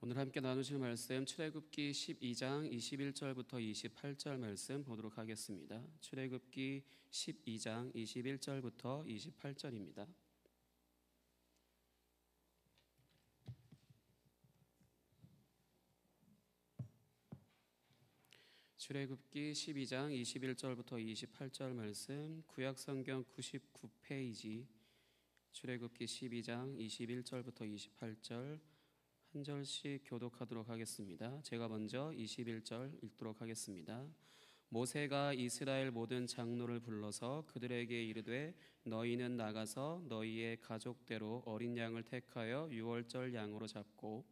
오늘 함께 나누실 말씀 출애굽기 12장 21절부터 28절 말씀 보도록 하겠습니다. 출애굽기 12장 21절부터 28절입니다. 출애굽기 12장 21절부터 28절 말씀 구약성경 99페이지 출애굽기 12장 21절부터 28절 한 절씩 교독하도록 하겠습니다. 제가 먼저 21절 읽도록 하겠습니다. 모세가 이스라엘 모든 장로를 불러서 그들에게 이르되 너희는 나가서 너희의 가족대로 어린 양을 택하여 유월절 양으로 잡고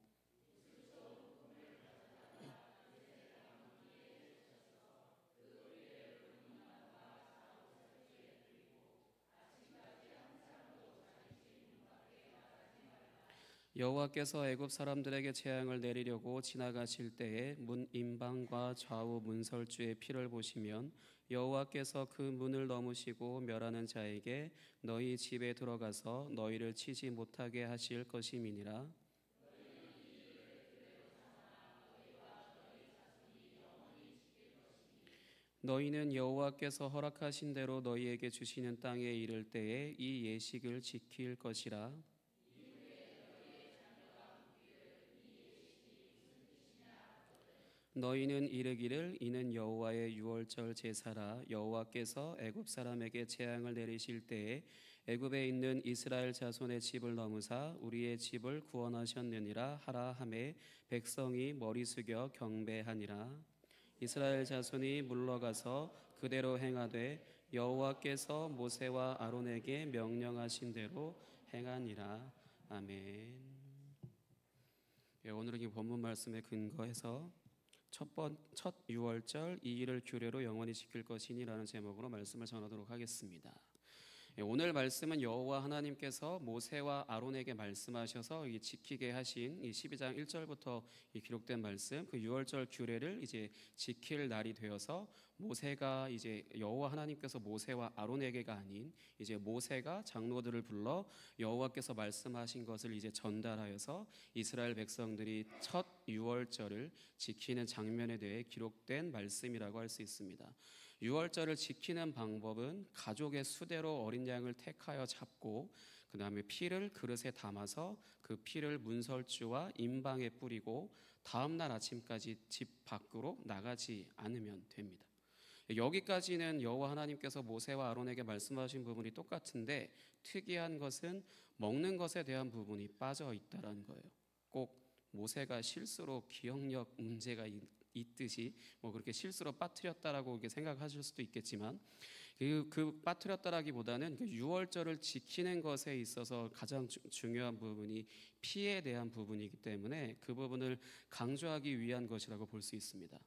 여호와께서 애굽 사람들에게 재앙을 내리려고 지나가실 때에 문 임방과 좌우 문설주의 피를 보시면 여호와께서 그 문을 넘으시고 멸하는 자에게 너희 집에 들어가서 너희를 치지 못하게 하실 것임이니라. 너희는 여호와께서 허락하신 대로 너희에게 주시는 땅에 이를 때에 이 예식을 지킬 것이라. 너희는 이르기를 이는 여호와의 유월절 제사라. 여호와께서 애굽 사람에게 재앙을 내리실 때에 애굽에 있는 이스라엘 자손의 집을 넘으사 우리의 집을 구원하셨느니라 하라 하매 백성이 머리 숙여 경배하니라. 이스라엘 자손이 물러가서 그대로 행하되 여호와께서 모세와 아론에게 명령하신 대로 행하니라. 아멘. 오늘은 이 본문 말씀에 근거해서 첫 유월절 이 일을 규례로 영원히 지킬 것이니라는 제목으로 말씀을 전하도록 하겠습니다. 오늘 말씀은 여호와 하나님께서 모세와 아론에게 말씀하셔서 지키게 하신 이 12장 1절부터 기록된 말씀, 그 유월절 규례를 이제 지킬 날이 되어서 모세가 이제 여호와 하나님께서 모세와 아론에게가 아닌 이제 모세가 장로들을 불러 여호와께서 말씀하신 것을 이제 전달하여서 이스라엘 백성들이 첫 유월절을 지키는 장면에 대해 기록된 말씀이라고 할 수 있습니다. 유월절을 지키는 방법은 가족의 수대로 어린 양을 택하여 잡고 그 다음에 피를 그릇에 담아서 그 피를 문설주와 임방에 뿌리고 다음날 아침까지 집 밖으로 나가지 않으면 됩니다. 여기까지는 여호와 하나님께서 모세와 아론에게 말씀하신 부분이 똑같은데 특이한 것은 먹는 것에 대한 부분이 빠져 있다는 거예요. 꼭 모세가 실수로 기억력 문제가 있듯이 뭐 그렇게 실수로 빠뜨렸다라고 이렇게 생각하실 수도 있겠지만 그 빠뜨렸다라기보다는 그 유월절을 지키는 것에 있어서 가장 중요한 부분이 피에 대한 부분이기 때문에 그 부분을 강조하기 위한 것이라고 볼 수 있습니다.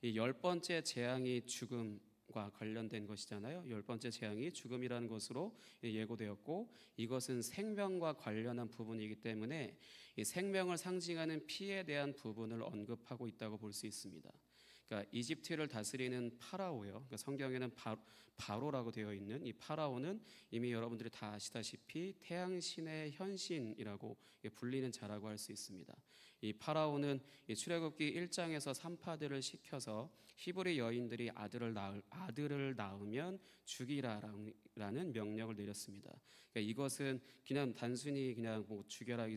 이 10번째 재앙이 죽음과 관련된 것이잖아요. 10번째 재앙이 죽음이라는 것으로 예고되었고 이것은 생명과 관련한 부분이기 때문에 이 생명을 상징하는 피에 대한 부분을 언급하고 있다고 볼 수 있습니다. 그러니까 이집트를 다스리는 파라오요. 그러니까 성경에는 바로라고 되어 있는 이 파라오는 이미 여러분들이 다 아시다시피 태양신의 현신이라고 불리는 자라고 할 수 있습니다. 이 파라오는 출애굽기 1장에서 산파들을 시켜서 히브리 여인들이 아들을 낳으면 죽이라라는 명령을 내렸습니다. 그러니까 이것은 그냥 단순히 그냥 뭐 죽여라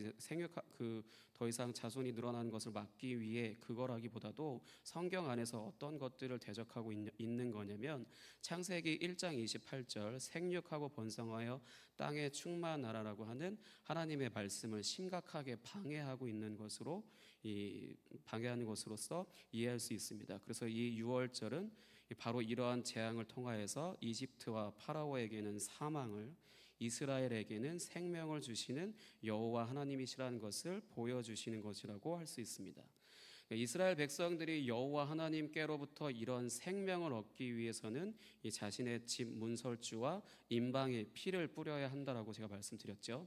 더 이상 자손이 늘어나는 것을 막기 위해 그거라기보다도 성경 안에서 어떤 것들을 대적하고 있는 거냐면 창세기 1장 28절 생육하고 번성하여 땅에 충만하라라고 하는 하나님의 말씀을 심각하게 방해하고 있는 것으로 방해하는 것으로서 이해할 수 있습니다. 그래서 이 유월절은 바로 이러한 재앙을 통하여서 이집트와 파라오에게는 사망을 이스라엘에게는 생명을 주시는 여호와 하나님이시라는 것을 보여주시는 것이라고 할 수 있습니다. 이스라엘 백성들이 여호와 하나님께로부터 이런 생명을 얻기 위해서는 이 자신의 집 문설주와 임방에 피를 뿌려야 한다라고 제가 말씀드렸죠.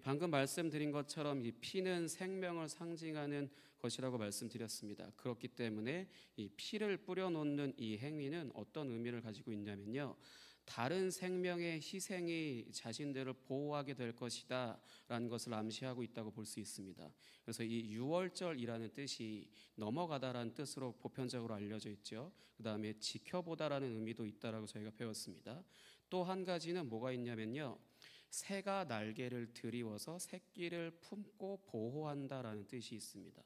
방금 말씀드린 것처럼 이 피는 생명을 상징하는 것이라고 말씀드렸습니다. 그렇기 때문에 이 피를 뿌려놓는 이 행위는 어떤 의미를 가지고 있냐면요, 다른 생명의 희생이 자신들을 보호하게 될 것이다 라는 것을 암시하고 있다고 볼 수 있습니다. 그래서 이 유월절이라는 뜻이 넘어가다라는 뜻으로 보편적으로 알려져 있죠. 그 다음에 지켜보다라는 의미도 있다라고 저희가 배웠습니다. 또 한 가지는 뭐가 있냐면요, 새가 날개를 드리워서 새끼를 품고 보호한다라는 뜻이 있습니다.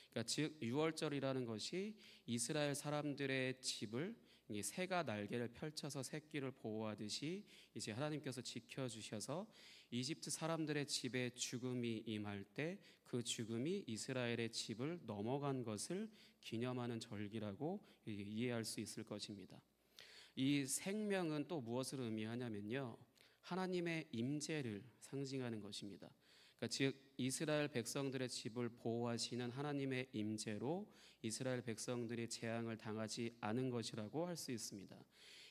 그러니까 즉 유월절이라는 것이 이스라엘 사람들의 집을 이 새가 날개를 펼쳐서 새끼를 보호하듯이 이제 하나님께서 지켜주셔서 이집트 사람들의 집에 죽음이 임할 때 그 죽음이 이스라엘의 집을 넘어간 것을 기념하는 절기라고 이해할 수 있을 것입니다. 이 생명은 또 무엇을 의미하냐면요, 하나님의 임재를 상징하는 것입니다. 그러니까 즉 이스라엘 백성들의 집을 보호하시는 하나님의 임재로 이스라엘 백성들이 재앙을 당하지 않은 것이라고 할 수 있습니다.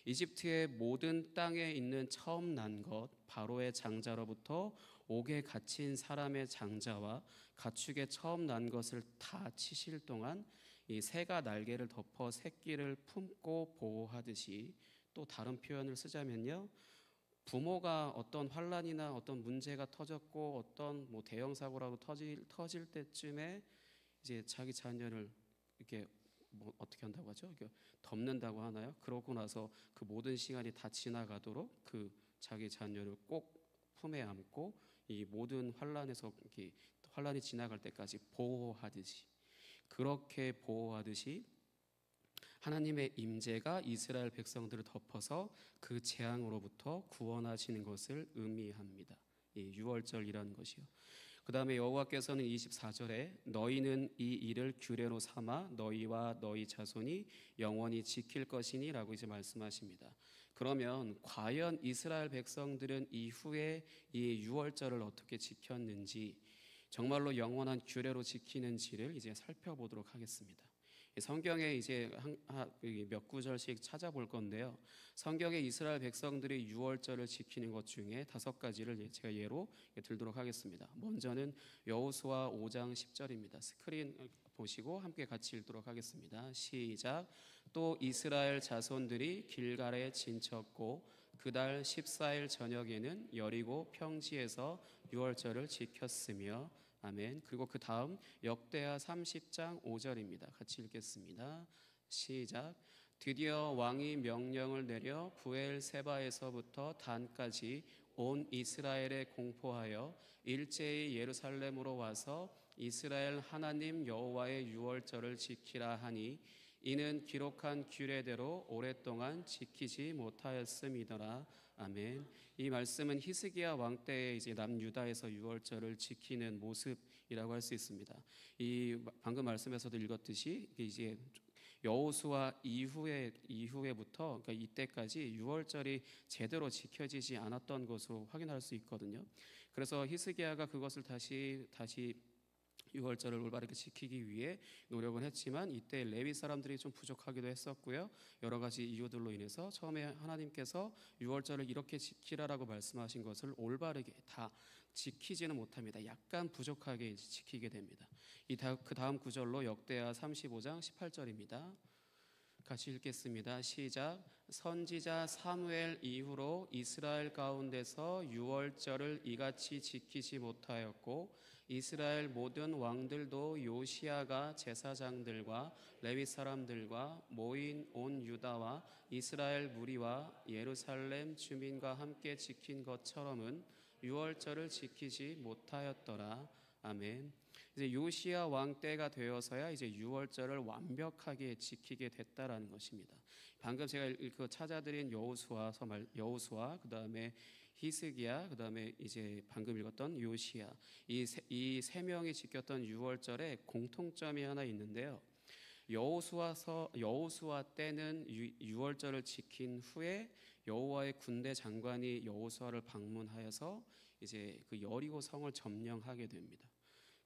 이집트의 모든 땅에 있는 처음 난 것, 바로의 장자로부터 옥에 갇힌 사람의 장자와 가축의 처음 난 것을 다 치실 동안 이 새가 날개를 덮어 새끼를 품고 보호하듯이, 또 다른 표현을 쓰자면요, 부모가 어떤 환란이나 어떤 문제가 터졌고 어떤 대형 사고라도 터질 때쯤에 이제 자기 자녀를 이렇게 어떻게 한다고 하죠? 이렇게 덮는다고 하나요? 그러고 나서 그 모든 시간이 다 지나가도록 그 자기 자녀를 꼭 품에 안고 이 모든 환란에서 이렇게 환란이 지나갈 때까지 보호하듯이, 그렇게 보호하듯이 하나님의 임재가 이스라엘 백성들을 덮어서 그 재앙으로부터 구원하시는 것을 의미합니다. 이 유월절이라는 것이요. 그 다음에 여호와께서는 24절에 너희는 이 일을 규례로 삼아 너희와 너희 자손이 영원히 지킬 것이니 라고 이제 말씀하십니다. 그러면 과연 이스라엘 백성들은 이후에 이 유월절을 어떻게 지켰는지, 정말로 영원한 규례로 지키는지를 이제 살펴보도록 하겠습니다. 성경에 이제 몇 구절씩 찾아볼 건데요, 성경에 이스라엘 백성들이 유월절을 지키는 것 중에 5가지를 제가 예로 들도록 하겠습니다. 먼저는 여호수아 5장 10절입니다. 스크린 보시고 함께 같이 읽도록 하겠습니다. 시작. 또 이스라엘 자손들이 길갈에 진쳤고 그달 14일 저녁에는 여리고 평지에서 유월절을 지켰으며. 아멘. 그리고 그 다음 역대하 30장 5절입니다. 같이 읽겠습니다. 시작. 드디어 왕이 명령을 내려 부엘세바에서부터 단까지 온 이스라엘에 공포하여 일제히 예루살렘으로 와서 이스라엘 하나님 여호와의 유월절을 지키라 하니 이는 기록한 규례대로 오랫동안 지키지 못하였음이더라. 아멘. 이 말씀은 히스기야 왕 때에 이제 남유다에서 유월절을 지키는 모습이라고 할 수 있습니다. 이 방금 말씀에서도 읽었듯이 이제 여호수아 이후에부터, 그러니까 이때까지 유월절이 제대로 지켜지지 않았던 것으로 확인할 수 있거든요. 그래서 히스기야가 그것을 다시 유월절을 올바르게 지키기 위해 노력은 했지만 이때 레위 사람들이 좀 부족하기도 했었고요. 여러 가지 이유들로 인해서 처음에 하나님께서 유월절을 이렇게 지키라라고 말씀하신 것을 올바르게 다 지키지는 못합니다. 약간 부족하게 지키게 됩니다. 그 다음 구절로 역대하 35장 18절입니다. 같이 읽겠습니다. 시작. 선지자 사무엘 이후로 이스라엘 가운데서 유월절을 이같이 지키지 못하였고 이스라엘 모든 왕들도 요시야가 제사장들과 레위 사람들과 모인 온 유다와 이스라엘 무리와 예루살렘 주민과 함께 지킨 것처럼은 유월절을 지키지 못하였더라. 아멘. 이제 요시야 왕 때가 되어서야 이제 유월절을 완벽하게 지키게 됐다라는 것입니다. 방금 제가 찾아드린 여호수아, 그다음에 히스기야, 그다음에 이제 방금 읽었던 요시야, 이 세 명이 지켰던 유월절에 공통점이 하나 있는데요. 여호수아 때는 유월절을 지킨 후에 여호와의 군대 장관이 여호수아를 방문하여서 이제 그 여리고 성을 점령하게 됩니다.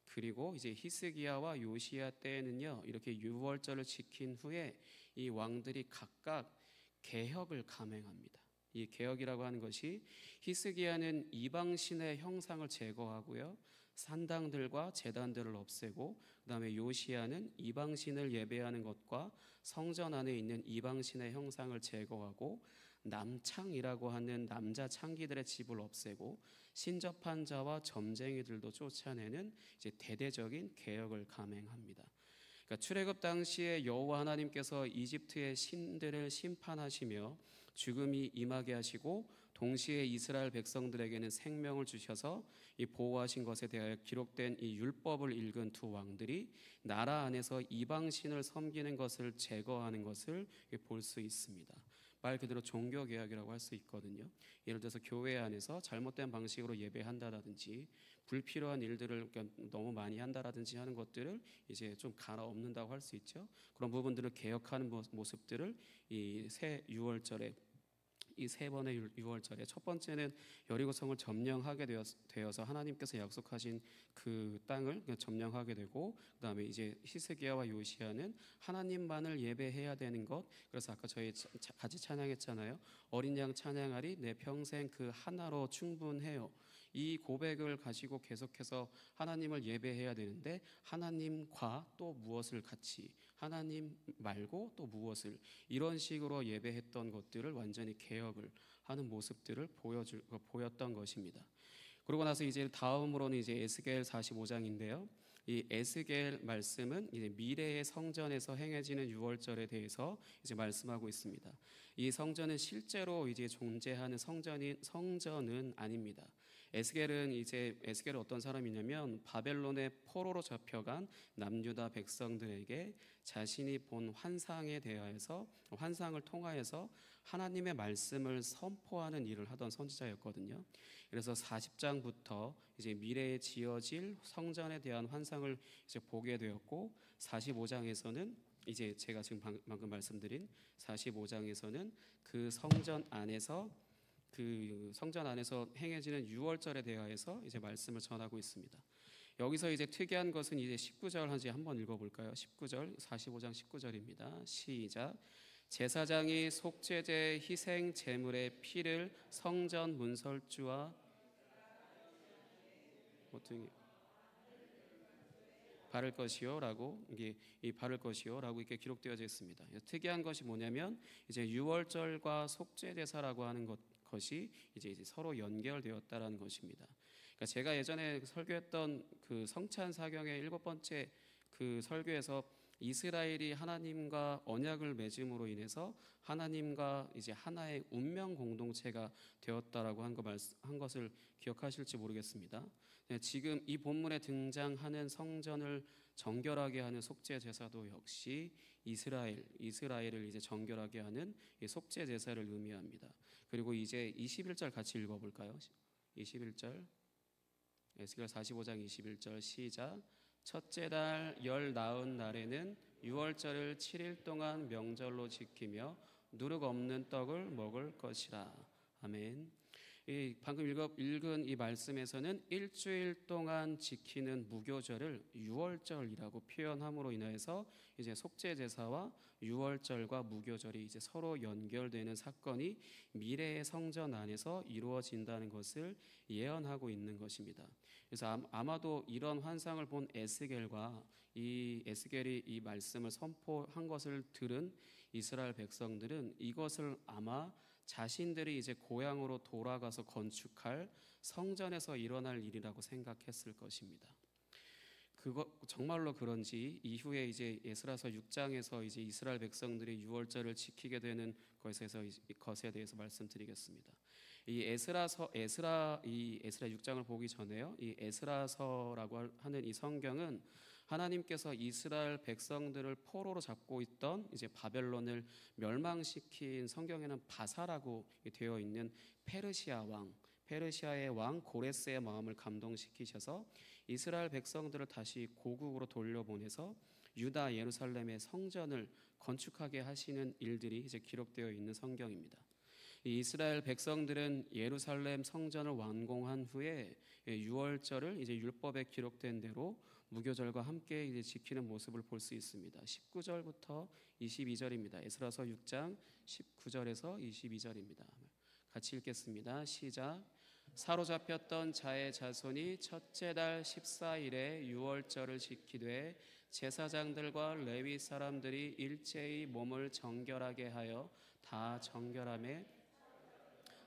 그리고 이제 히스기야와 요시야 때에는요, 이렇게 유월절을 지킨 후에 이 왕들이 각각 개혁을 감행합니다. 이 개혁이라고 하는 것이, 히스기야는 이방신의 형상을 제거하고요, 산당들과 제단들을 없애고, 그 다음에 요시야는 이방신을 예배하는 것과 성전 안에 있는 이방신의 형상을 제거하고 남창이라고 하는 남자 창기들의 집을 없애고 신접한 자와 점쟁이들도 쫓아내는 이제 대대적인 개혁을 감행합니다. 그러니까 출애굽 당시에 여호와 하나님께서 이집트의 신들을 심판하시며 죽음이 임하게 하시고 동시에 이스라엘 백성들에게는 생명을 주셔서 이 보호하신 것에 대하여 기록된 이 율법을 읽은 두 왕들이 나라 안에서 이방 신을 섬기는 것을 제거하는 것을 볼 수 있습니다. 말 그대로 종교 개혁이라고 할 수 있거든요. 예를 들어서 교회 안에서 잘못된 방식으로 예배한다라든지 불필요한 일들을 너무 많이 한다라든지 하는 것들을 이제 좀 갈아엎는다고 할 수 있죠. 그런 부분들을 개혁하는 모습들을 이 새 유월절에 이 세 번의 유월절에 첫 번째는 여리고성을 점령하게 되어서 하나님께서 약속하신 그 땅을 점령하게 되고, 그다음에 이제 히스기야와 요시야는 하나님만을 예배해야 되는 것. 그래서 아까 저희 같이 찬양했잖아요. 어린 양 찬양하리 내 평생 그 하나로 충분해요. 이 고백을 가지고 계속해서 하나님을 예배해야 되는데 하나님과 또 무엇을 같이, 하나님 말고 또 무엇을, 이런 식으로 예배했던 것들을 완전히 개혁을 하는 모습들을 보였던 것입니다. 그러고 나서 이제 다음으로는 이제 에스겔 45장인데요. 이 에스겔 말씀은 이제 미래의 성전에서 행해지는 유월절에 대해서 이제 말씀하고 있습니다. 이 성전은 실제로 이제 존재하는 성전은 아닙니다. 에스겔은 어떤 사람이냐면 바벨론의 포로로 잡혀간 남유다 백성들에게 자신이 본 환상에 대하여서 환상을 통하여서 하나님의 말씀을 선포하는 일을 하던 선지자였거든요. 그래서 40장부터 이제 미래에 지어질 성전에 대한 환상을 이제 보게 되었고, 45장에서는 이제 제가 지금 방금 말씀드린 45장에서는 그 성전 안에서 행해지는 유월절에 대하여서 이제 말씀을 전하고 있습니다. 여기서 이제 특이한 것은 이제 19절 한번 읽어볼까요? 19절 45장 19절입니다. 시작. 제사장이 속죄제 희생 제물의 피를 성전 문설주와 모퉁이 바를 것이요라고 바를 것이요라고 이렇게 기록되어져 있습니다. 특이한 것이 뭐냐면 이제 유월절과 속죄 제사라고 하는 것이 이제 서로 연결되었다라는 것입니다. 그러니까 제가 예전에 설교했던 그 성찬 사경의 7번째 그 설교에서 이스라엘이 하나님과 언약을 맺음으로 인해서 하나님과 이제 하나의 운명 공동체가 되었다라고 한 것을 기억하실지 모르겠습니다. 지금 이 본문에 등장하는 성전을 정결하게 하는 속죄 제사도 역시 이스라엘을 이제 정결하게 하는 속죄 제사를 의미합니다. 그리고 이제 21절 같이 읽어볼까요? 21절 에스겔 45장 21절 시작. 첫째 달 열 나흔 날에는 유월절을 7일 동안 명절로 지키며 누룩 없는 떡을 먹을 것이라. 아멘. 방금 읽은 이 말씀에서는 일주일 동안 지키는 무교절을 유월절이라고 표현함으로 인해서 이제 속죄 제사와 유월절과 무교절이 이제 서로 연결되는 사건이 미래의 성전 안에서 이루어진다는 것을 예언하고 있는 것입니다. 그래서 아마도 이런 환상을 본 에스겔과 이 에스겔이 이 말씀을 선포한 것을 들은 이스라엘 백성들은 이것을 아마 자신들이 이제 고향으로 돌아가서 건축할 성전에서 일어날 일이라고 생각했을 것입니다. 정말로 그런지 이후에 이제 에스라서 6장에서 이제 이스라엘 백성들이 유월절을 지키게 되는 것에 대해서 말씀드리겠습니다. 이 에스라 6장을 보기 전에요. 이 에스라서라고 하는 이 성경은 하나님께서 이스라엘 백성들을 포로로 잡고 있던 이제 바벨론을 멸망시킨, 성경에는 바사라고 되어 있는 페르시아의 왕 고레스의 마음을 감동시키셔서 이스라엘 백성들을 다시 고국으로 돌려보내서 유다 예루살렘의 성전을 건축하게 하시는 일들이 이제 기록되어 있는 성경입니다. 이 이스라엘 백성들은 예루살렘 성전을 완공한 후에 유월절을 이제 율법에 기록된 대로 무교절과 함께 이제 지키는 모습을 볼 수 있습니다. 19절부터 22절입니다. 에스라서 6장 19절에서 22절입니다. 같이 읽겠습니다. 시작. 사로잡혔던 자의 자손이 첫째 달 14일에 유월절을 지키되 제사장들과 레위 사람들이 일제히 몸을 정결하게 하여 다 정결함에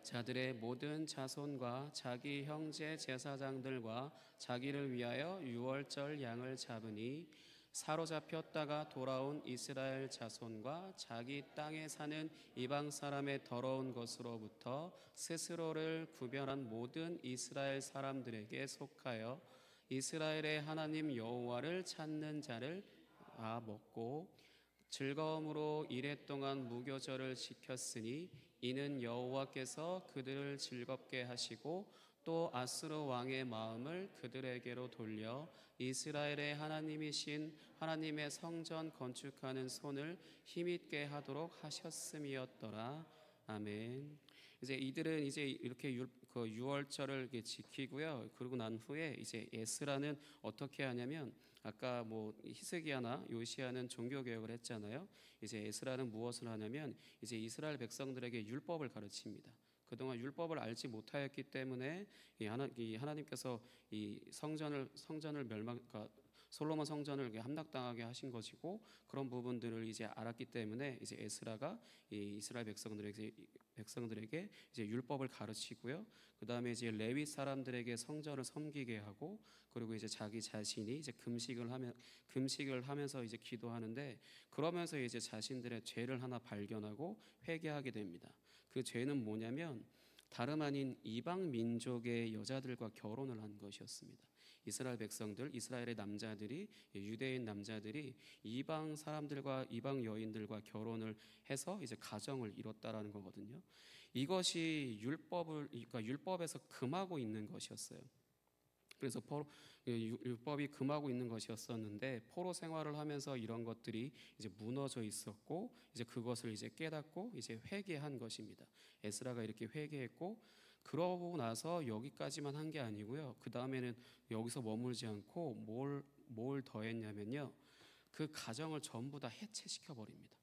자들의 모든 자손과 자기 형제 제사장들과 자기를 위하여 유월절 양을 잡으니 사로잡혔다가 돌아온 이스라엘 자손과 자기 땅에 사는 이방 사람의 더러운 것으로부터 스스로를 구별한 모든 이스라엘 사람들에게 속하여 이스라엘의 하나님 여호와를 찾는 자를 먹고 즐거움으로 이랫동안 무교절을 지켰으니 이는 여호와께서 그들을 즐겁게 하시고 또 아스루 왕의 마음을 그들에게로 돌려 이스라엘의 하나님이신 하나님의 성전 건축하는 손을 힘있게 하도록 하셨음이었더라. 아멘. 이제 이들은 이제 이렇게 유월절을 이렇게 지키고요. 그러고 난 후에 이제 에스라는 어떻게 하냐면 아까 뭐 히스기야나 요시야는 종교 개혁을 했잖아요. 이제 에스라는 무엇을 하냐면 이제 이스라엘 백성들에게 율법을 가르칩니다. 그동안 율법을 알지 못하였기 때문에 하나님께서 이 성전을 그러니까 솔로몬 성전을 함락당하게 하신 것이고 그런 부분들을 이제 알았기 때문에 이제 에스라가 이 이스라엘 백성들에게 이제 율법을 가르치고요. 그 다음에 이제 레위 사람들에게 성전을 섬기게 하고 그리고 이제 자기 자신이 이제 금식을 하면서 이제 기도하는데 그러면서 이제 자신들의 죄를 하나 발견하고 회개하게 됩니다. 그 죄는 뭐냐면 다름 아닌 이방 민족의 여자들과 결혼을 한 것이었습니다. 이스라엘 백성들, 이스라엘의 남자들이 유대인 남자들이 이방 사람들과 이방 여인들과 결혼을 해서 이제 가정을 이뤘다라는 거거든요. 이것이 그러니까 율법에서 금하고 있는 것이었어요. 그래서 율법이 금하고 있는 것이었었는데 포로 생활을 하면서 이런 것들이 이제 무너져 있었고 이제 그것을 이제 깨닫고 이제 회개한 것입니다. 에스라가 이렇게 회개했고 그러고 나서 여기까지만 한 게 아니고요. 그 다음에는 여기서 머물지 않고 뭘 더했냐면요. 그 가정을 전부 다 해체시켜 버립니다.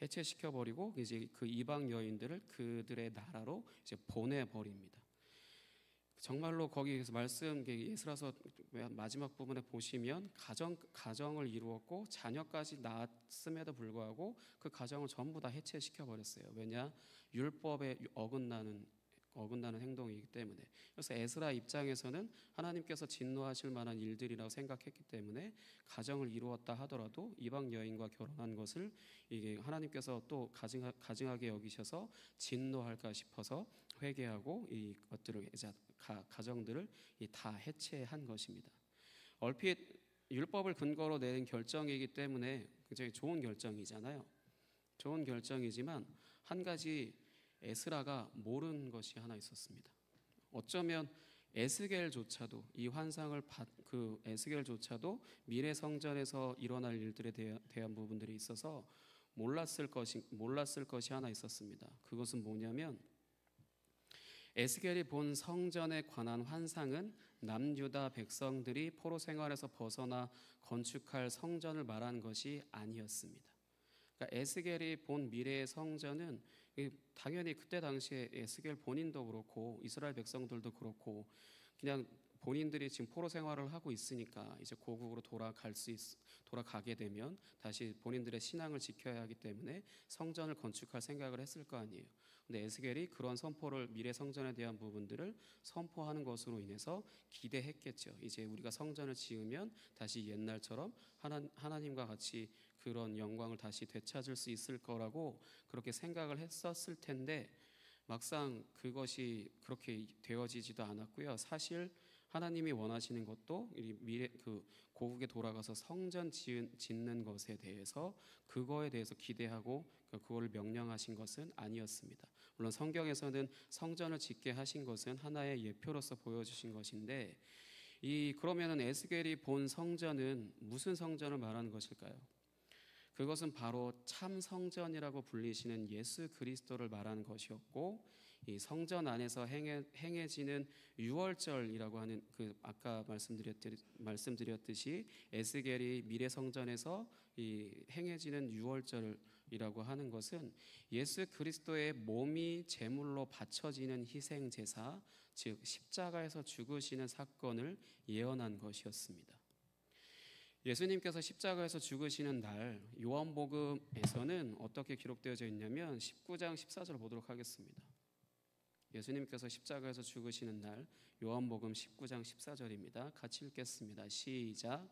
해체시켜 버리고 이제 그 이방 여인들을 그들의 나라로 이제 보내 버립니다. 정말로 거기에서 말씀 에스라서 마지막 부분에 보시면 가정을 이루었고 자녀까지 낳았음에도 불구하고 그 가정을 전부 다 해체시켜 버렸어요. 왜냐? 율법에 어긋나는 행동이기 때문에. 그래서 에스라 입장에서는 하나님께서 진노하실 만한 일들이라고 생각했기 때문에 가정을 이루었다 하더라도 이방 여인과 결혼한 것을 이게 하나님께서 또 가증하게 여기셔서 진노할까 싶어서 회개하고 이 것들을 가정들을 다 해체한 것입니다. 얼핏 율법을 근거로 낸 결정이기 때문에 굉장히 좋은 결정이잖아요. 좋은 결정이지만 한 가지 에스라가 모르는 것이 하나 있었습니다. 어쩌면 에스겔조차도 이 환상을 에스겔조차도 미래 성전에서 일어날 일들에 대한 부분들이 있어서 몰랐을 것이 하나 있었습니다. 그것은 뭐냐면 에스겔이 본 성전에 관한 환상은 남유다 백성들이 포로 생활에서 벗어나 건축할 성전을 말한 것이 아니었습니다. 그러니까 에스겔이 본 미래의 성전은 당연히 그때 당시에 에스겔 본인도 그렇고 이스라엘 백성들도 그렇고 그냥 본인들이 지금 포로 생활을 하고 있으니까 이제 고국으로 돌아가게 되면 다시 본인들의 신앙을 지켜야 하기 때문에 성전을 건축할 생각을 했을 거 아니에요. 근데 에스겔이 그런 미래 성전에 대한 부분들을 선포하는 것으로 인해서 기대했겠죠. 이제 우리가 성전을 지으면 다시 옛날처럼 하나님과 같이 그런 영광을 다시 되찾을 수 있을 거라고 그렇게 생각을 했었을 텐데 막상 그것이 그렇게 되어지지도 않았고요. 사실 하나님이 원하시는 것도 고국에 돌아가서 성전 짓는 것에 대해서 그거에 대해서 기대하고 그걸 명령하신 것은 아니었습니다. 물론 성경에서는 성전을 짓게 하신 것은 하나의 예표로서 보여주신 것인데 그러면은 에스겔이 본 성전은 무슨 성전을 말하는 것일까요? 그것은 바로 참 성전이라고 불리시는 예수 그리스도를 말하는 것이었고 이 성전 안에서 행해지는 유월절이라고 하는 아까 말씀드렸듯이 에스겔이 미래 성전에서 행해지는 유월절이라고 하는 것은 예수 그리스도의 몸이 제물로 바쳐지는 희생 제사, 즉 십자가에서 죽으시는 사건을 예언한 것이었습니다. 예수님께서 십자가에서 죽으시는 날 요한복음에서는 어떻게 기록되어져 있냐면 19장 14절 보도록 하겠습니다. 예수님께서 십자가에서 죽으시는 날, 요한복음 19장 14절입니다. 같이 읽겠습니다. 시작.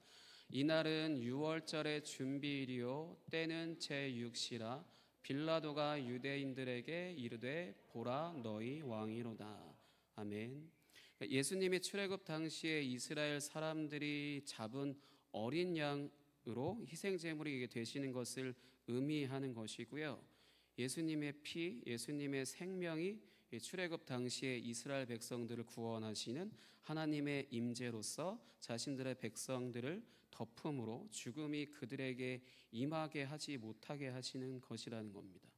이날은 유월절의 준비일이요 때는 제6시라 빌라도가 유대인들에게 이르되 보라 너희 왕이로다. 아멘. 예수님이 출애굽 당시에 이스라엘 사람들이 잡은 어린 양으로 희생 제물이 되시는 것을 의미하는 것이고요. 예수님의 피, 예수님의 생명이 출애굽 당시에 이스라엘 백성들을 구원하시는 하나님의 임재로서 자신들의 백성들을 덮음으로 죽음이 그들에게 임하게 하지 못하게 하시는 것이라는 겁니다.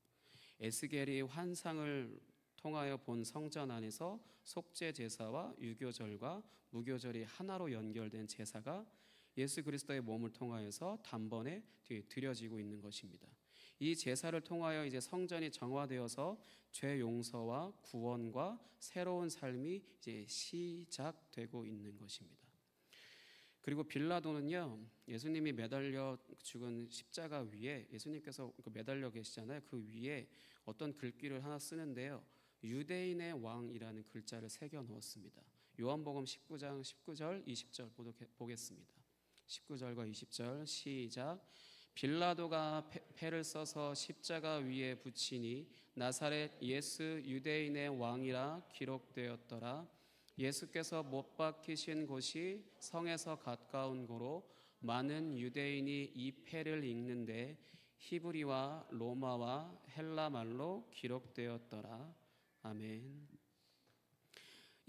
에스겔이 환상을 통하여 본 성전 안에서 속죄 제사와 유교절과 무교절이 하나로 연결된 제사가 예수 그리스도의 몸을 통하여서 단번에 드려지고 있는 것입니다. 이 제사를 통하여 이제 성전이 정화되어서 죄 용서와 구원과 새로운 삶이 이제 시작되고 있는 것입니다. 그리고 빌라도는요, 예수님이 매달려 죽은 십자가 위에 예수님께서 매달려 계시잖아요. 그 위에 어떤 글귀를 하나 쓰는데요, 유대인의 왕이라는 글자를 새겨 넣었습니다. 요한복음 19장 19절 20절 보겠습니다. 19절과 20절 시작. 빌라도가 패를 써서 십자가 위에 붙이니 나사렛 예수 유대인의 왕이라 기록되었더라. 예수께서 못 박히신 곳이 성에서 가까운 고로 많은 유대인이 이 패를 읽는데 히브리와 로마와 헬라 말로 기록되었더라. 아멘.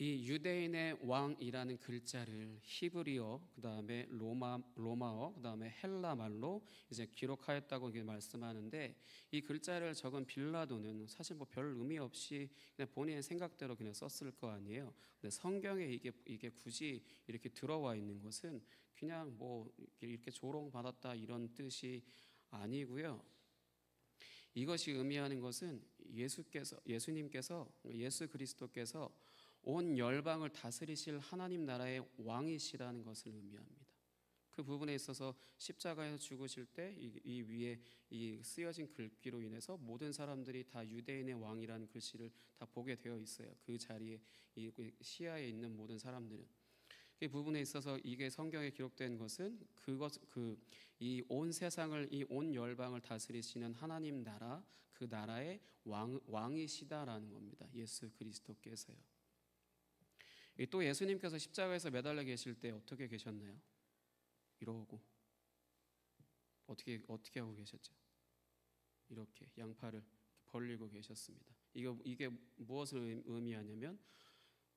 이 유대인의 왕이라는 글자를 히브리어, 그 다음에 로마어, 그 다음에 헬라 말로 이제 기록하였다고 말씀하는데, 이 글자를 적은 빌라도는 사실 뭐 별 의미 없이 그냥 본인의 생각대로 그냥 썼을 거 아니에요. 근데 성경에 이게 굳이 이렇게 들어와 있는 것은 그냥 뭐 이렇게 조롱받았다 이런 뜻이 아니고요. 이것이 의미하는 것은 예수님께서, 예수 그리스도께서 온 열방을 다스리실 하나님 나라의 왕이시라는 것을 의미합니다. 그 부분에 있어서 십자가에서 죽으실 때 이 위에 이 쓰여진 글귀로 인해서 모든 사람들이 다 유대인의 왕이라는 글씨를 다 보게 되어 있어요. 그 자리에 이 시야에 있는 모든 사람들은. 그 부분에 있어서 이게 성경에 기록된 것은 이 온 세상을, 이 온 열방을 다스리시는 하나님 나라, 그 나라의 왕이시다라는 겁니다. 예수 그리스도께서요. 또 예수님께서 십자가에서 매달려 계실 때 어떻게 계셨나요? 이러고 어떻게 하고 계셨죠? 이렇게 양팔을 벌리고 계셨습니다. 이게 무엇을 의미하냐면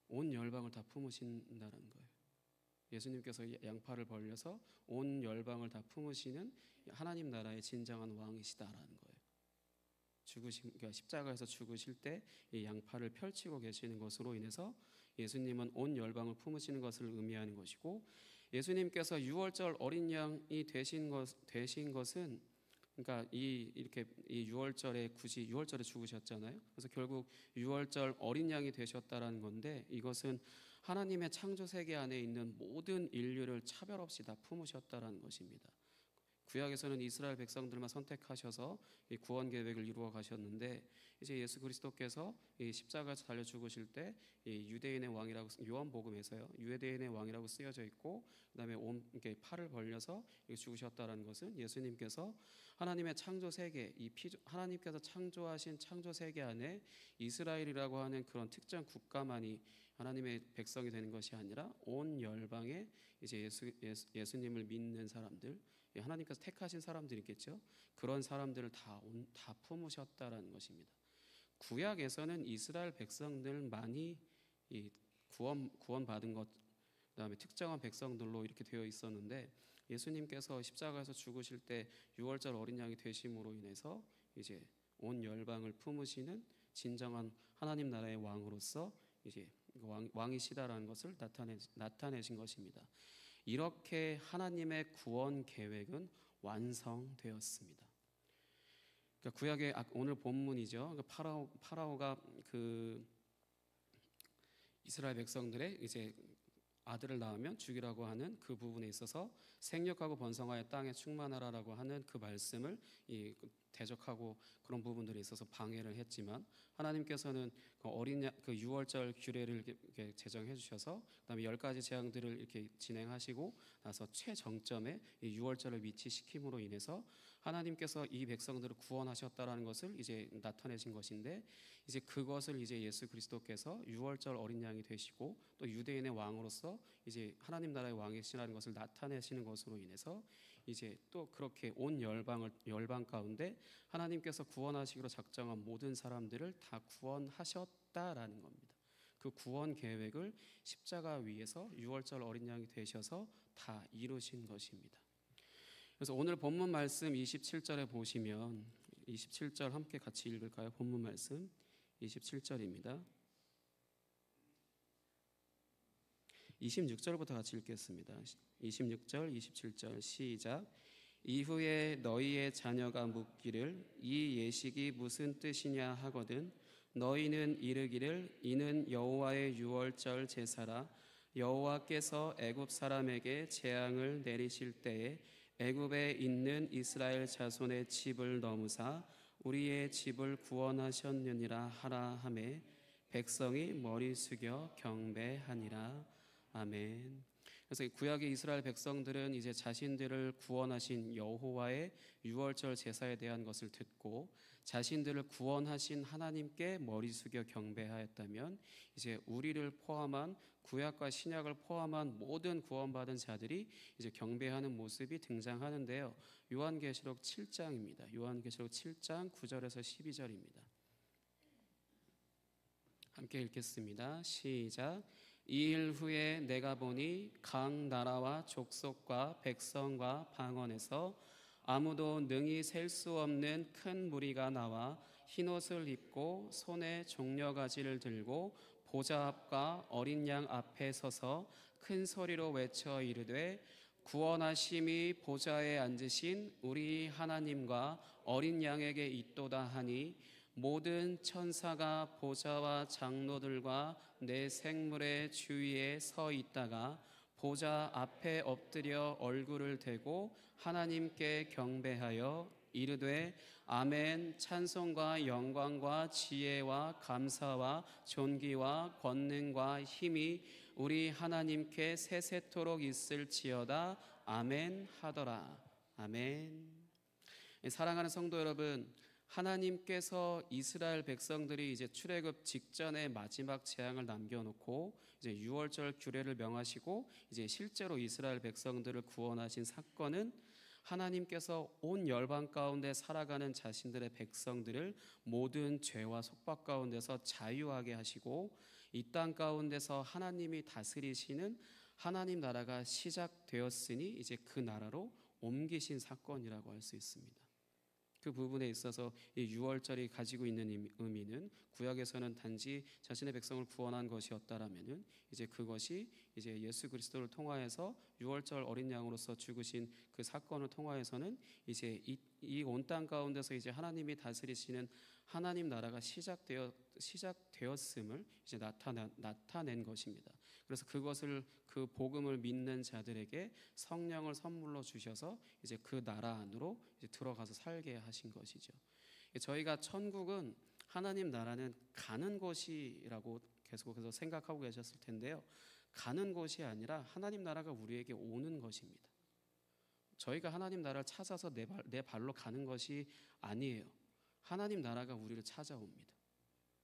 온 열방을 다 품으신다는 거예요. 예수님께서 양팔을 벌려서 온 열방을 다 품으시는 하나님 나라의 진정한 왕이시다라는 거예요. 그러니까 십자가에서 죽으실 때 이 양팔을 펼치고 계시는 것으로 인해서 예수님은 온 열방을 품으시는 것을 의미하는 것이고, 예수님께서 유월절 어린 양이 되신 것은, 그러니까 이렇게 이 유월절에 굳이 유월절에 죽으셨잖아요. 그래서 결국 유월절 어린 양이 되셨다라는 건데, 이것은 하나님의 창조 세계 안에 있는 모든 인류를 차별 없이 다 품으셨다라는 것입니다. 구약에서는 이스라엘 백성들만 선택하셔서 이 구원 계획을 이루어 가셨는데, 이제 예수 그리스도께서 이 십자가에서 달려 죽으실 때 이 유대인의 왕이라고, 요한복음에서요, 유대인의 왕이라고 쓰여져 있고, 그다음에 이렇게 팔을 벌려서 죽으셨다라는 것은 예수님께서 하나님의 창조 세계, 하나님께서 창조하신 창조 세계 안에 이스라엘이라고 하는 그런 특정 국가만이 하나님의 백성이 되는 것이 아니라 온 열방에 이제 예수님을 믿는 사람들, 하나님께서 택하신 사람들이 있겠죠. 그런 사람들을 다 품으셨다라는 것입니다. 구약에서는 이스라엘 백성들만이 이 구원받은 것, 그다음에 특정한 백성들로 이렇게 되어 있었는데, 예수님께서 십자가에서 죽으실 때 유월절 어린 양이 되심으로 인해서 이제 온 열방을 품으시는 진정한 하나님 나라의 왕으로서 이제 왕이시다라는 것을 나타내신 것입니다. 이렇게 하나님의 구원 계획은 완성되었습니다. 그러니까 구약의 오늘 본문이죠. 파라오가 그 이스라엘 백성들의 이제 아들을 낳으면 죽이라고 하는 그 부분에 있어서 생육하고 번성하여 땅에 충만하라라고 하는 그 말씀을 대적하고 그런 부분들에 있어서 방해를 했지만, 하나님께서는 그 유월절 규례를 이렇게 제정해 주셔서 그다음에 10가지 재앙들을 이렇게 진행하시고 나서 최정점에 이 유월절을 위치시킴으로 인해서 하나님께서 이 백성들을 구원하셨다라는 것을 이제 나타내신 것인데, 이제 그것을 이제 예수 그리스도께서 유월절 어린 양이 되시고 또 유대인의 왕으로서 이제 하나님 나라의 왕이시라는 것을 나타내시는 것으로 인해서 이제 또 그렇게 온 열방 가운데 하나님께서 구원하시기로 작정한 모든 사람들을 다 구원하셨다라는 겁니다. 그 구원 계획을 십자가 위에서 유월절 어린 양이 되셔서 다 이루신 것입니다. 그래서 오늘 본문 말씀 27절에 보시면 27절 함께 같이 읽을까요? 본문 말씀 27절입니다. 26절부터 같이 읽겠습니다. 26절, 27절 시작. 이후에 너희의 자녀가 묻기를 이 예식이 무슨 뜻이냐 하거든 너희는 이르기를 이는 여호와의 유월절 제사라. 여호와께서 애굽 사람에게 재앙을 내리실 때에 애굽에 있는 이스라엘 자손의 집을 넘으사 우리의 집을 구원하셨느니라 하라 하매 백성이 머리 숙여 경배하니라. 아멘. 그래서 구약의 이스라엘 백성들은 이제 자신들을 구원하신 여호와의 유월절 제사에 대한 것을 듣고 자신들을 구원하신 하나님께 머리 숙여 경배하였다면, 이제 우리를 포함한 구약과 신약을 포함한 모든 구원받은 자들이 이제 경배하는 모습이 등장하는데요. 요한계시록 7장입니다. 요한계시록 7장 9절에서 12절입니다. 함께 읽겠습니다. 시작. 이 일 후에 내가 보니 각 나라와 족속과 백성과 방언에서 아무도 능히 셀 수 없는 큰 무리가 나와 흰옷을 입고 손에 종려가지를 들고 보좌 앞과 어린 양 앞에 서서 큰 소리로 외쳐 이르되 구원하심이 보좌에 앉으신 우리 하나님과 어린 양에게 있도다 하니 모든 천사가 보좌와 장로들과 내 생물의 주위에 서 있다가 보좌 앞에 엎드려 얼굴을 대고 하나님께 경배하여 이르되 아멘. 찬송과 영광과 지혜와 감사와 존귀와 권능과 힘이 우리 하나님께 세세토록 있을지어다. 아멘 하더라. 아멘. 사랑하는 성도 여러분, 하나님께서 이스라엘 백성들이 이제 출애굽 직전에 마지막 재앙을 남겨놓고 이제 유월절 규례를 명하시고 이제 실제로 이스라엘 백성들을 구원하신 사건은 하나님께서 온 열방 가운데 살아가는 자신들의 백성들을 모든 죄와 속박 가운데서 자유하게 하시고 이 땅 가운데서 하나님이 다스리시는 하나님 나라가 시작되었으니 이제 그 나라로 옮기신 사건이라고 할 수 있습니다. 그 부분에 있어서 이 유월절이 가지고 있는 의미는 구약에서는 단지 자신의 백성을 구원한 것이었다라면은 이제 그것이 이제 예수 그리스도를 통하여서 유월절 어린 양으로서 죽으신 그 사건을 통하여서는 이제 이 온 땅 가운데서 이제 하나님이 다스리시는 하나님 나라가 시작되었음을 이제 나타낸 것입니다. 그래서 그것을 그 복음을 믿는 자들에게 성령을 선물로 주셔서 이제 그 나라 안으로 이제 들어가서 살게 하신 것이죠. 저희가 천국은 하나님 나라는 가는 곳이라고 계속해서 생각하고 계셨을 텐데요. 가는 곳이 아니라 하나님 나라가 우리에게 오는 것입니다. 저희가 하나님 나라를 찾아서 내 발로 가는 것이 아니에요. 하나님 나라가 우리를 찾아옵니다.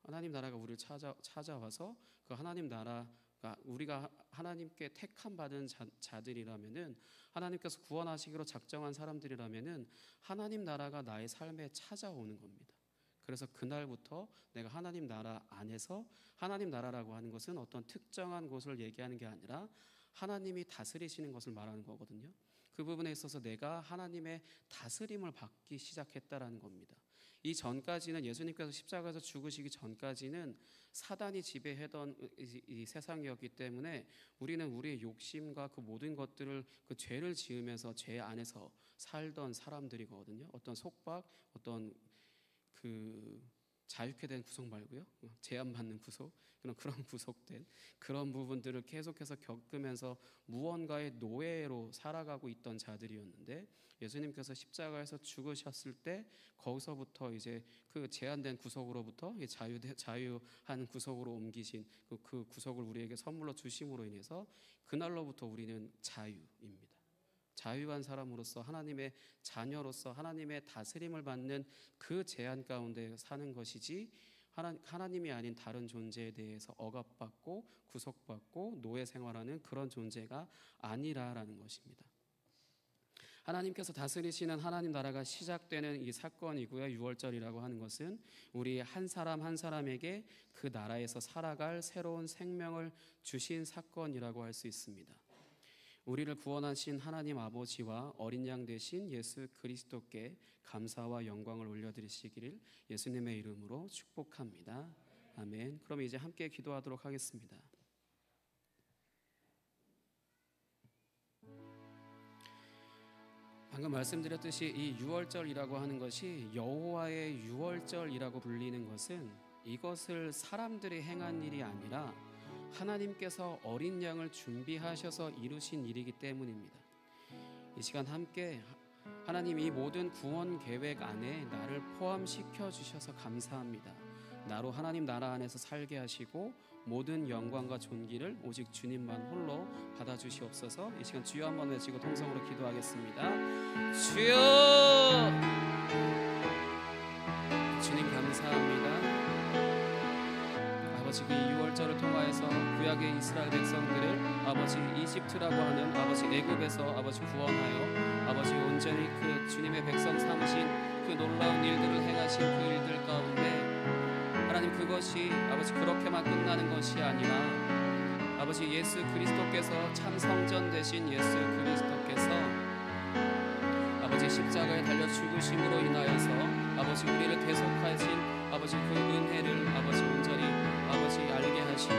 하나님 나라가 우리를 찾아와서 그 하나님 나라가 우리가 하나님께 택함 받은 자들이라면은, 하나님께서 구원하시기로 작정한 사람들이라면은 하나님 나라가 나의 삶에 찾아오는 겁니다. 그래서 그날부터 내가 하나님 나라 안에서, 하나님 나라라고 하는 것은 어떤 특정한 곳을 얘기하는 게 아니라 하나님이 다스리시는 것을 말하는 거거든요. 그 부분에 있어서 내가 하나님의 다스림을 받기 시작했다라는 겁니다. 이 전까지는, 예수님께서 십자가에서 죽으시기 전까지는 사단이 지배하던 이 세상이었기 때문에 우리는 우리의 욕심과 그 모든 것들을, 그 죄를 지으면서 죄 안에서 살던 사람들이거든요. 어떤 속박, 어떤 그 자유케 된 구속 말고요, 제한받는 구속, 그런 구속된 그런 부분들을 계속해서 겪으면서 무언가의 노예로 살아가고 있던 자들이었는데, 예수님께서 십자가에서 죽으셨을 때 거기서부터 이제 그 제한된 구속으로부터 자유한 구속으로 옮기신 그 구속을 우리에게 선물로 주심으로 인해서 그날로부터 우리는 자유입니다. 자유한 사람으로서, 하나님의 자녀로서 하나님의 다스림을 받는 그 제한 가운데 사는 것이지, 하나님이 아닌 다른 존재에 대해서 억압받고 구속받고 노예 생활하는 그런 존재가 아니라라는 것입니다. 하나님께서 다스리시는 하나님 나라가 시작되는 이 사건이고요, 유월절이라고 하는 것은 우리 한 사람 한 사람에게 그 나라에서 살아갈 새로운 생명을 주신 사건이라고 할 수 있습니다. 우리를 구원하신 하나님 아버지와 어린 양 되신 예수 그리스도께 감사와 영광을 올려드리시기를 예수님의 이름으로 축복합니다. 아멘. 그럼 이제 함께 기도하도록 하겠습니다. 방금 말씀드렸듯이 이 유월절이라고 하는 것이 여호와의 유월절이라고 불리는 것은 이것을 사람들이 행한 일이 아니라 하나님께서 어린 양을 준비하셔서 이루신 일이기 때문입니다. 이 시간 함께 하나님, 이 모든 구원 계획 안에 나를 포함시켜 주셔서 감사합니다. 나로 하나님 나라 안에서 살게 하시고 모든 영광과 존귀를 오직 주님만 홀로 받아주시옵소서. 이 시간 주여 한번 외치고 통성으로 기도하겠습니다. 주여, 주님 감사합니다. 아버지, 그 유월절을 통하여서 구약의 이스라엘 백성들을 아버지 이집트라고 하는 아버지 애굽에서 아버지 구원하여 아버지 온전히 그 주님의 백성 삼으신 그 놀라운 일들을 행하신 그 일들 가운데 하나님, 그것이 아버지 그렇게만 끝나는 것이 아니라 아버지 예수 그리스도께서 참 성전 되신 예수 그리스도께서 아버지 십자가에 달려 죽으심으로 인하여서 아버지 우리를 대속하신 아버지 그 은혜를 아버지 온전히 아버지 알게 하시고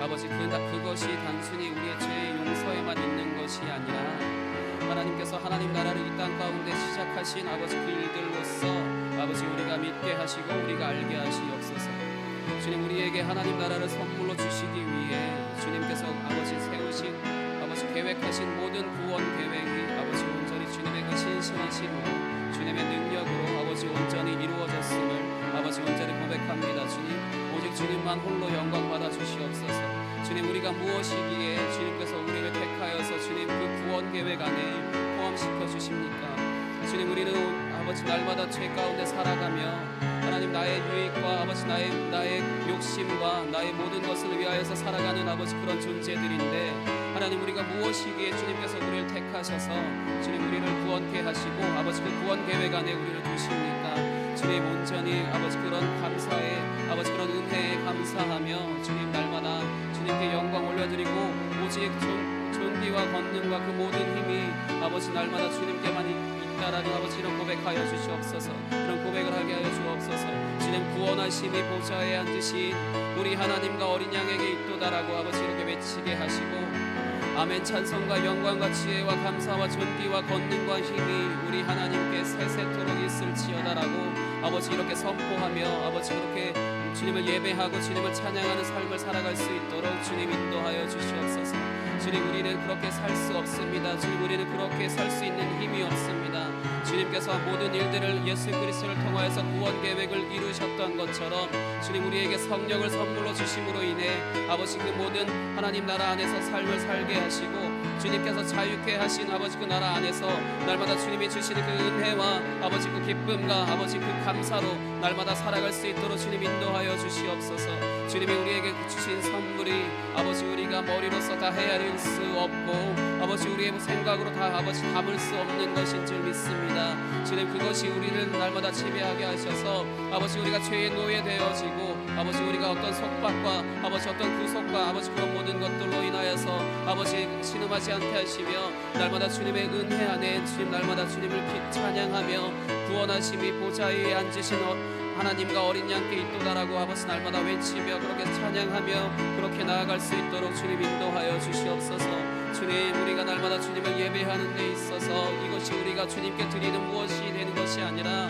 아버지 그것이 단순히 우리의 죄의 용서에만 있는 것이 아니라 하나님께서 하나님 나라를 이 땅 가운데 시작하신 아버지 그 일들로서 아버지 우리가 믿게 하시고 우리가 알게 하시옵소서. 주님, 우리에게 하나님 나라를 선물로 주시기 위해 주님께서 아버지 세우신 아버지 계획하신 모든 구원 계획이 아버지 온전히 주님의 그 신실하심으로 주님의 능력으로 아버지 온전히 이루어졌음을 아버지 온전히 고백합니다. 주님, 오직 주님만 홀로 영광 받아 주시옵소서. 주님, 우리가 무엇이기에 주님께서 우리를 택하여서 주님 그 구원 계획 안에 포함시켜 주십니까? 주님, 우리는 아버지 날마다 죄 가운데 살아가며 하나님 나의 유익과 아버지 나의 욕심과 나의 모든 것을 위하여서 살아가는 아버지 그런 존재들인데 하나님, 우리가 무엇이기에 주님께서 우리를 택하셔서 주님 우리를 구원케 하시고 아버지 그 구원 계획 안에 우리를 두십니까? 주님, 온전히 아버지 그런 감사에 아버지 그런 은혜에 감사하며 주님 날마다 주님께 영광 올려드리고 오직 존귀와 권능과 그 모든 힘이 아버지 날마다 주님께만 있다라는 아버지 이런 고백하여 주시옵소서. 이런 고백을 하게 하여 주옵소서. 주님, 구원하심이 보좌에 앉으신 우리 하나님과 어린 양에게 있도다라고 아버지 이렇게 외치게 하시고 아멘. 찬송과 영광과 지혜와 감사와 존귀와 권능과 힘이 우리 하나님께 세세토록 있을지어다라고 아버지 이렇게 선포하며 아버지 그렇게 주님을 예배하고 주님을 찬양하는 삶을 살아갈 수 있도록 주님 인도하여 주시옵소서. 주님, 우리는 그렇게 살 수 없습니다. 주님, 우리는 그렇게 살 수 있는 힘이 없습니다. 주님께서 모든 일들을 예수 그리스도를 통하여서 구원 계획을 이루셨던 것처럼 주님 우리에게 성령을 선물로 주심으로 인해 아버지 그 모든 하나님 나라 안에서 삶을 살게 하시고 주님께서 자유케 하신 아버지 그 나라 안에서 날마다 주님이 주시는 그 은혜와 아버지 그 기쁨과 아버지 그 감사로 날마다 살아갈 수 있도록 주님 인도하여 주시옵소서. 주님이 우리에게 주신 선물이 아버지 우리가 머리로서 다 헤아릴 수 없고 아버지 우리의 생각으로 다 아버지 담을 수 없는 것인 줄 믿습니다. 주님, 그것이 우리를 날마다 지배하게 하셔서 아버지 우리가 죄의 노예 되어지고 아버지 우리가 어떤 속박과 아버지 어떤 구속과 아버지 그런 모든 것들로 인하여서 아버지 신음하지 않게 하시며 날마다 주님의 은혜 안에 주님 날마다 주님을 찬양하며 구원하심이 보좌에 앉으신 하나님과 어린 양께 있도다라고 아버지 날마다 외치며 그렇게 찬양하며 그렇게 나아갈 수 있도록 주님 인도하여 주시옵소서. 주님, 우리가 날마다 주님을 예배하는 데 있어서 이것이 우리가 주님께 드리는 무엇이 되는 것이 아니라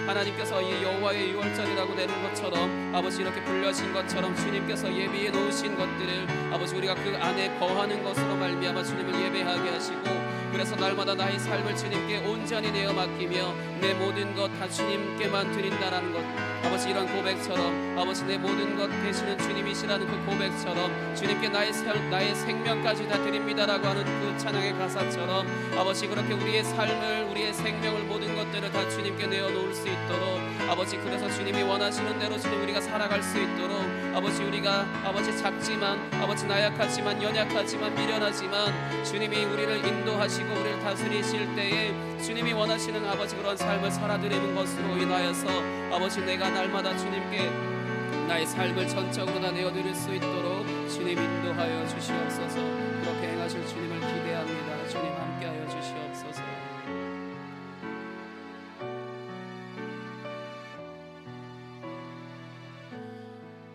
하나님께서 이 여호와의 유월절이라고 내는 것처럼 아버지 이렇게 불려진 것처럼 주님께서 예비해 놓으신 것들을 아버지 우리가 그 안에 거하는 것으로 말미암아 주님을 예배하게 하시고, 그래서 날마다 나의 삶을 주님께 온전히 내어 맡기며 내 모든 것 다 주님께만 드린다라는 것, 아버지 이런 고백처럼 아버지 내 모든 것 되시는 주님이시라는 그 고백처럼 주님께 나의 생명까지 다 드립니다라고 하는 그 찬양의 가사처럼 아버지 그렇게 우리의 삶을 우리의 생명을 모든 것들을 다 주님께 내어놓을 수 있도록 아버지, 그래서 주님이 원하시는 대로 주님 우리가 살아갈 수 있도록 아버지 우리가 아버지 작지만 아버지 나약하지만 연약하지만 미련하지만 주님이 우리를 인도하시고 우리를 다스리실 때에 주님이 원하시는 아버지 그런 삶을 살아드리는 것으로 인하여서 아버지 내가 날마다 주님께 나의 삶을 전적으로 다 내어드릴 수 있도록 주님 인도하여 주시옵소서. 그렇게 행하실 주님을 기대합니다. 주님 함께하여 주시옵소서.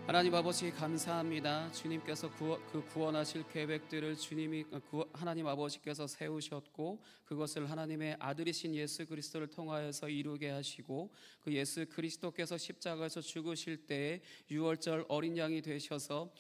하나님 아버지 감사합니다. 주님께서 그 구원하실 계획들을 하나님 아버지께서 세우셨고 그것을 하나님의 아들이신 예수 그리스도를 통하여서 이루게 하시고, 그 예수 그리스도께서 십자가에서 죽으실 때에 유월절 어린 양이 되셔서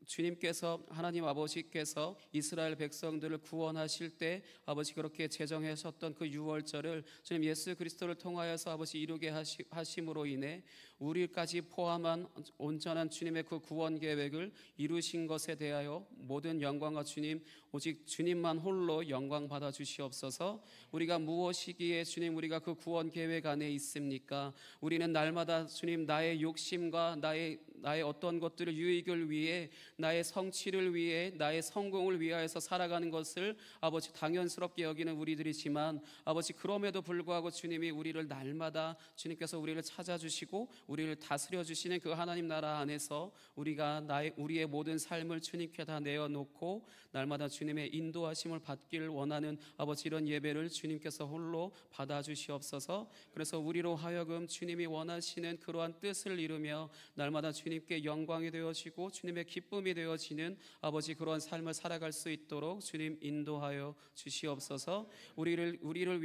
주님께서 하나님 아버지께서 이스라엘 백성들을 구원하실 때 아버지 그렇게 제정하셨던 그 유월절을 주님 예수 그리스도를 통하여서 아버지 이루게 하심으로 인해 우리까지 포함한 온전한 주님의 그 구원 계획을 이루신 것에 대하여 모든 영광과 주님 오직 주님만 홀로 영광 받아 주시옵소서. 우리가 무엇이기에 주님 우리가 그 구원 계획 안에 있습니까? 우리는 날마다 주님 나의 욕심과 나의 어떤 것들을 유익을 위해 나의 성취를 위해 나의 성공을 위하여서 살아가는 것을 아버지 당연스럽게 여기는 우리들이지만 아버지 그럼에도 불구하고 주님이 우리를 날마다 주님께서 우리를 찾아주시고 우리를 다스려 주시는 그 하나님 나라 안에서 우리의 모든 삶을 주님께 다 내어놓고 날마다 주님의 인도하심을 받기를 원하는 아버지 이런 예배를 주님께서 홀로 받아주시옵소서. 그래서 우리로 하여금 주님이 원하시는 그러한 뜻을 이루며 날마다 주님께 영광이 되어지고 주님의 기쁨이 되어지는 아버지 그러한 삶을 살아갈 수 있도록 주님 인도하여 주시옵소서. 우리를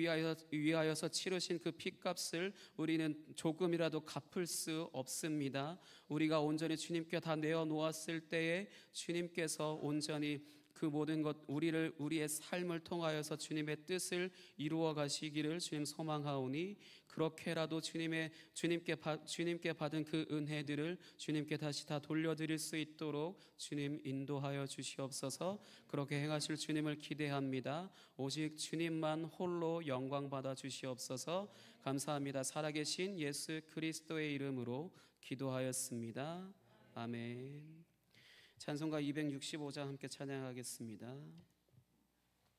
위하여서 치르신 그 피값을 우리는 조금이라도 갚을 수 없습니다. 우리가 온전히 주님께 다 내어 놓았을 때에 주님께서 온전히 그 모든 것 우리의 삶을 통하여서 주님의 뜻을 이루어 가시기를 주님 소망하오니, 그렇게라도 주님께 받은 그 은혜들을 주님께 다시 다 돌려드릴 수 있도록 주님 인도하여 주시옵소서. 그렇게 행하실 주님을 기대합니다. 오직 주님만 홀로 영광 받아 주시옵소서. 감사합니다. 살아계신 예수 그리스도의 이름으로 기도하였습니다. 아멘. 찬송가 265장 함께 찬양하겠습니다.